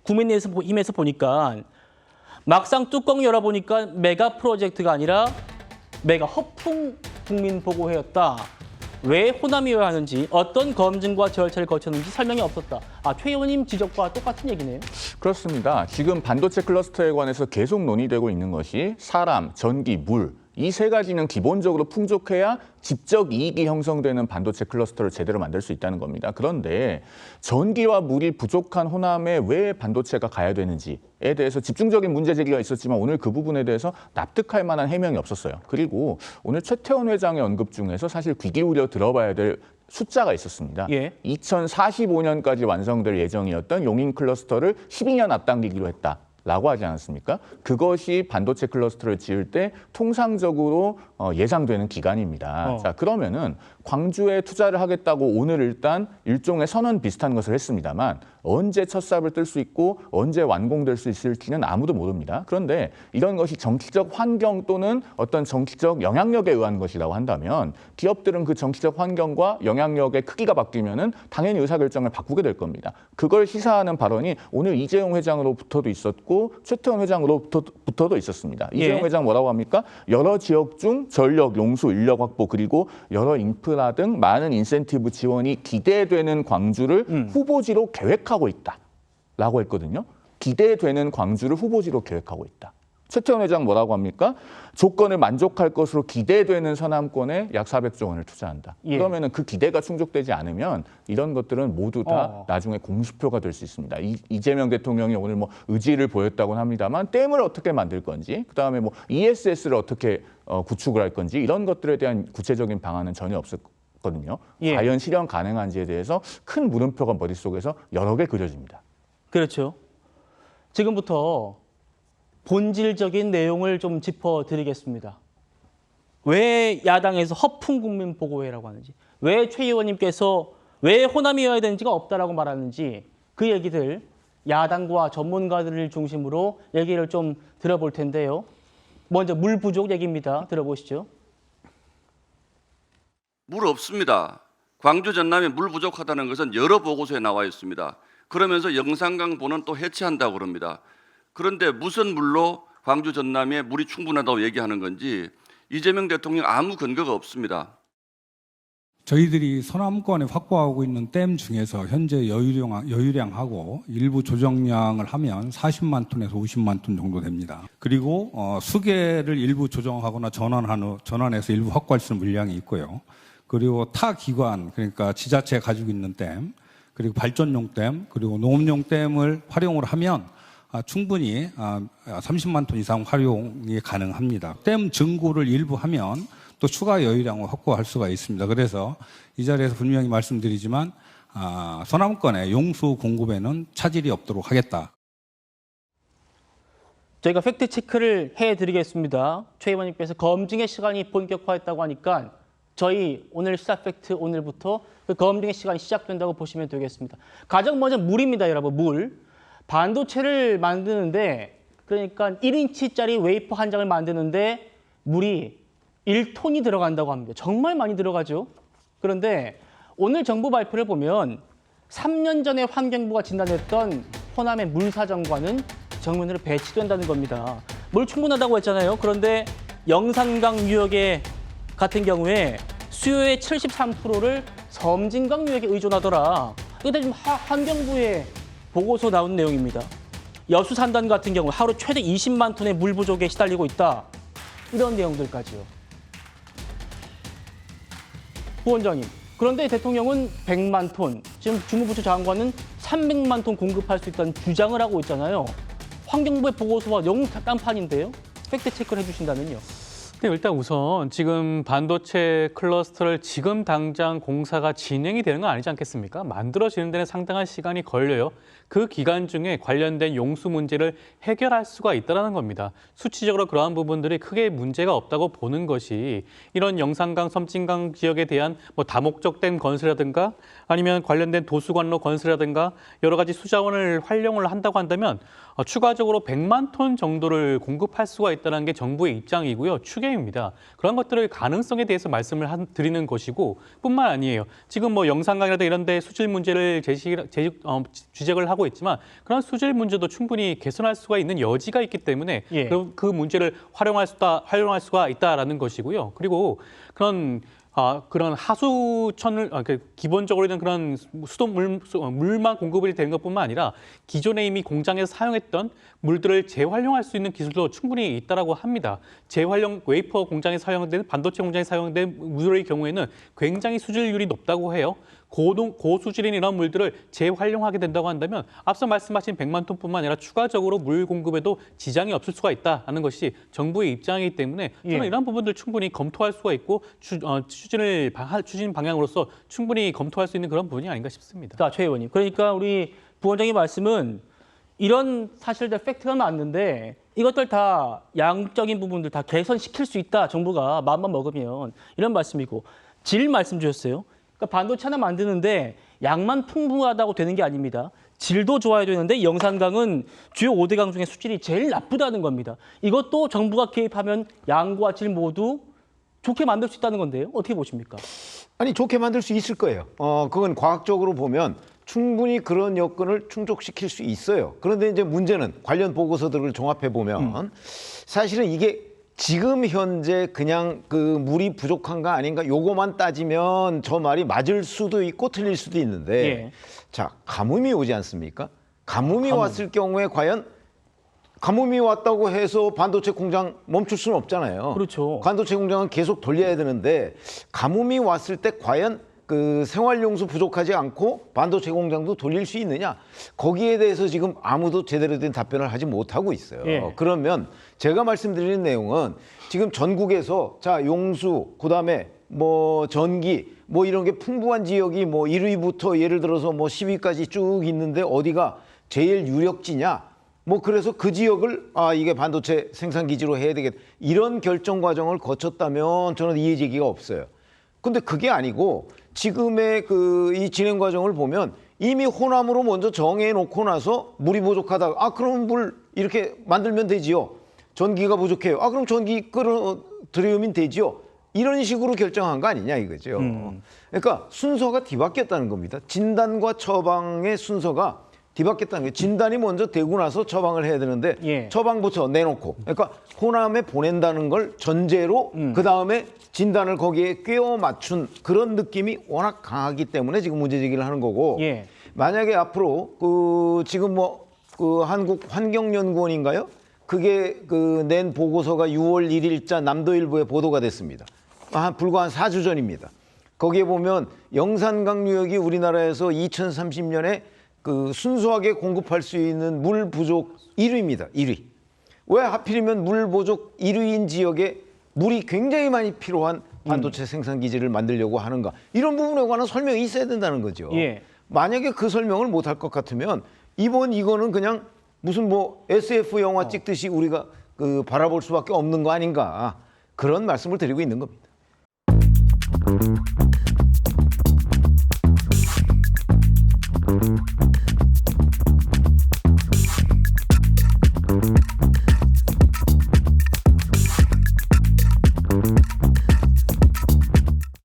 국민의힘에서 보니까 막상 뚜껑 열어보니까 메가 프로젝트가 아니라 메가 허풍 국민보고회였다. 왜 호남이어야 하는지, 어떤 검증과 절차를 거쳤는지 설명이 없었다. 최 의원님 지적과 똑같은 얘기네요. 그렇습니다. 지금 반도체 클러스터에 관해서 계속 논의되고 있는 것이 사람, 전기, 물, 이 세 가지는 기본적으로 풍족해야 집적 이익이 형성되는 반도체 클러스터를 제대로 만들 수 있다는 겁니다. 그런데 전기와 물이 부족한 호남에 왜 반도체가 가야 되는지에 대해서 집중적인 문제 제기가 있었지만 오늘 그 부분에 대해서 납득할 만한 해명이 없었어요. 그리고 오늘 최태원 회장의 언급 중에서 사실 귀 기울여 들어봐야 될 숫자가 있었습니다. 예. 2045년까지 완성될 예정이었던 용인 클러스터를 12년 앞당기기로 했다. 라고 하지 않았습니까? 그것이 반도체 클러스터를 지을 때 통상적으로 예상되는 기간입니다. 자, 그러면은 광주에 투자를 하겠다고 오늘 일단 일종의 선언 비슷한 것을 했습니다만 언제 첫 삽을 뜰 수 있고 언제 완공될 수 있을지는 아무도 모릅니다. 그런데 이런 것이 정치적 환경 또는 어떤 정치적 영향력에 의한 것이라고 한다면 기업들은 그 정치적 환경과 영향력의 크기가 바뀌면은 당연히 의사결정을 바꾸게 될 겁니다. 그걸 시사하는 발언이 오늘 이재용 회장으로부터도 있었고 최태원 회장으로부터도 있었습니다. 이재용 회장 뭐라고 합니까? 여러 지역 중 전력, 용수, 인력 확보 그리고 여러 인프라 등 많은 인센티브 지원이 기대되는 광주를 후보지로 계획하고 있다라고 했거든요. 기대되는 광주를 후보지로 계획하고 있다. 최태원 회장 뭐라고 합니까? 조건을 만족할 것으로 기대되는 서남권에 약 400조 원을 투자한다. 그러면은 그 기대가 충족되지 않으면 이런 것들은 모두 다 나중에 공수표가 될 수 있습니다. 이재명 대통령이 오늘 뭐 의지를 보였다고는 합니다만 댐을 어떻게 만들 건지, 그다음에 뭐 ESS를 어떻게 구축을 할 건지 이런 것들에 대한 구체적인 방안은 전혀 없었거든요. 과연 실현 가능한지에 대해서 큰 물음표가 머릿속에서 여러 개 그려집니다. 그렇죠. 지금부터 본질적인 내용을 좀 짚어드리겠습니다. 왜 야당에서 허풍 국민 보고회라고 하는지, 왜 최 의원님께서 왜 호남이어야 되는지가 없다라고 말하는지 그 얘기들 야당과 전문가들을 중심으로 얘기를 좀 들어볼 텐데요. 먼저 물 부족 얘기입니다. 들어보시죠. 물 없습니다. 광주 전남에 물 부족하다는 것은 여러 보고서에 나와 있습니다. 그러면서 영산강보는 또 해체한다고 그럽니다. 그런데 무슨 물로 광주 전남에 물이 충분하다고 얘기하는 건지 이재명 대통령 아무 근거가 없습니다. 저희들이 서남권에 확보하고 있는 댐 중에서 현재 여유량하고 일부 조정량을 하면 40만 톤에서 50만 톤 정도 됩니다. 그리고 수계를 일부 조정하거나 전환해서 일부 확보할 수 있는 물량이 있고요. 그리고 타 기관, 그러니까 지자체가 가지고 있는 댐, 그리고 발전용 댐, 그리고 농업용 댐을 활용을 하면 충분히 30만 톤 이상 활용이 가능합니다. 댐 증고를 일부 하면 또 추가 여유량을 확보할 수가 있습니다. 그래서 이 자리에서 분명히 말씀드리지만 서남권의 용수 공급에는 차질이 없도록 하겠다. 저희가 팩트 체크를 해드리겠습니다. 최 의원님께서 검증의 시간이 본격화했다고 하니까 저희 오늘 시사 팩트 오늘부터 그 검증의 시간이 시작된다고 보시면 되겠습니다. 가장 먼저 물입니다, 여러분. 물. 반도체를 만드는데 그러니까 1인치짜리 웨이퍼 한 장을 만드는데 물이 1톤이 들어간다고 합니다. 정말 많이 들어가죠. 그런데 오늘 정부 발표를 보면 3년 전에 환경부가 진단했던 호남의 물사정관은 정면으로 배치된다는 겁니다. 물 충분하다고 했잖아요. 그런데 영산강 유역에 같은 경우에 수요의 73%를 섬진강 유역에 의존하더라. 이때 지금 환경부의 보고서 나온 내용입니다. 여수산단 같은 경우 하루 최대 20만 톤의 물 부족에 시달리고 있다. 이런 내용들까지요. 부원장님, 그런데 대통령은 100만 톤, 지금 주무부처 장관은 300만 톤 공급할 수 있다는 주장을 하고 있잖아요. 환경부의 보고서와 영 딴판인데요. 팩트 체크를 해주신다면요. 네, 일단 우선 지금 반도체 클러스터를 지금 당장 공사가 진행이 되는 건 아니지 않겠습니까? 만들어지는 데는 상당한 시간이 걸려요. 그 기간 중에 관련된 용수 문제를 해결할 수가 있다는 겁니다. 수치적으로 그러한 부분들이 크게 문제가 없다고 보는 것이 이런 영산강, 섬진강 지역에 대한 다목적 댐 건설이라든가 아니면 관련된 도수관로 건설이라든가 여러 가지 수자원을 활용을 한다고 한다면 추가적으로 100만 톤 정도를 공급할 수가 있다는 게 정부의 입장이고요. 추계 프로그램입니다. 그런 것들의 가능성에 대해서 말씀을 드리는 것이고 뿐만 아니에요. 지금 뭐 영상강의라든가 이런 데 수질 문제를 지적을 하고 있지만 그런 수질 문제도 충분히 개선할 수가 있는 여지가 있기 때문에 예. 그 문제를 활용할 수가 있다라는 것이고요. 그리고 그런 하수천을 기본적으로는 그런 물만 공급이 되는 것뿐만 아니라 기존에 이미 공장에서 사용했던 물들을 재활용할 수 있는 기술도 충분히 있다라고 합니다. 재활용 웨이퍼 공장에 사용된 반도체 공장에 사용된 물의 경우에는 굉장히 수질률이 높다고 해요. 고수질인 이런 물들을 재활용하게 된다고 한다면 앞서 말씀하신 100만 톤뿐만 아니라 추가적으로 물 공급에도 지장이 없을 수가 있다는 것이 정부의 입장이기 때문에 저는 예. 이런 부분들 충분히 검토할 수가 있고 추진 방향으로서 충분히 검토할 수 있는 그런 부분이 아닌가 싶습니다. 자, 최 의원님. 그러니까 우리 부원장님 말씀은 이런 사실들 팩트가 맞는데 이것들 다 양적인 부분들 다 개선시킬 수 있다. 정부가 마음만 먹으면 이런 말씀이고 질 말씀 주셨어요. 그러니까 반도체 하나 만드는데 양만 풍부하다고 되는 게 아닙니다. 질도 좋아야 되는데 영산강은 주요 5대 강 중에 수질이 제일 나쁘다는 겁니다. 이것도 정부가 개입하면 양과 질 모두 좋게 만들 수 있다는 건데요. 어떻게 보십니까? 아니 좋게 만들 수 있을 거예요. 그건 과학적으로 보면 충분히 그런 여건을 충족시킬 수 있어요. 그런데 이제 문제는 관련 보고서들을 종합해 보면 사실은 이게 지금 현재 그냥 그 물이 부족한가 아닌가 요거만 따지면 저 말이 맞을 수도 있고 틀릴 수도 있는데 예. 자, 가뭄이 오지 않습니까? 가뭄이 왔을 경우에 과연 가뭄이 왔다고 해서 반도체 공장 멈출 수는 없잖아요. 그렇죠. 반도체 공장은 계속 돌려야 되는데 가뭄이 왔을 때 과연 그 생활용수 부족하지 않고 반도체 공장도 돌릴 수 있느냐? 거기에 대해서 지금 아무도 제대로 된 답변을 하지 못하고 있어요. 예. 그러면 제가 말씀드리는 내용은 지금 전국에서 자 용수 그다음에 뭐 전기 뭐 이런 게 풍부한 지역이 뭐 1위부터 예를 들어서 뭐 10위까지 쭉 있는데 어디가 제일 유력지냐? 뭐 그래서 그 지역을 이게 반도체 생산 기지로 해야 되겠다. 이런 결정 과정을 거쳤다면 저는 이의 제기가 없어요. 근데 그게 아니고 지금의 그 이 진행 과정을 보면 이미 호남으로 먼저 정해 놓고 나서 물이 부족하다. 그럼 물 이렇게 만들면 되지요. 전기가 부족해요. 그럼 전기 끌어들이면 되지요. 이런 식으로 결정한 거 아니냐 이거죠. 그러니까 순서가 뒤바뀌었다는 겁니다. 진단과 처방의 순서가 뒤바뀌었다는 거예요. 진단이 먼저 되고 나서 처방을 해야 되는데 예. 처방부터 내놓고 그러니까 호남에 보낸다는 걸 전제로 그다음에 진단을 거기에 꿰어 맞춘 그런 느낌이 워낙 강하기 때문에 지금 문제 제기를 하는 거고 예. 만약에 앞으로 그 지금 그 한국환경연구원인가요? 그게 그 낸 보고서가 6월 1일자 남도일보에 보도가 됐습니다. 불과 한 4주 전입니다. 거기에 보면 영산강 유역이 우리나라에서 2030년에 그 순수하게 공급할 수 있는 물 부족 1위입니다. 1위. 왜 하필이면 물 부족 1위인 지역에 물이 굉장히 많이 필요한 반도체 생산 기지를 만들려고 하는가. 이런 부분에 관한 설명이 있어야 된다는 거죠. 예. 만약에 그 설명을 못할 것 같으면 이거는 그냥 무슨 뭐 SF 영화 찍듯이 우리가 그 바라볼 수밖에 없는 거 아닌가. 그런 말씀을 드리고 있는 겁니다.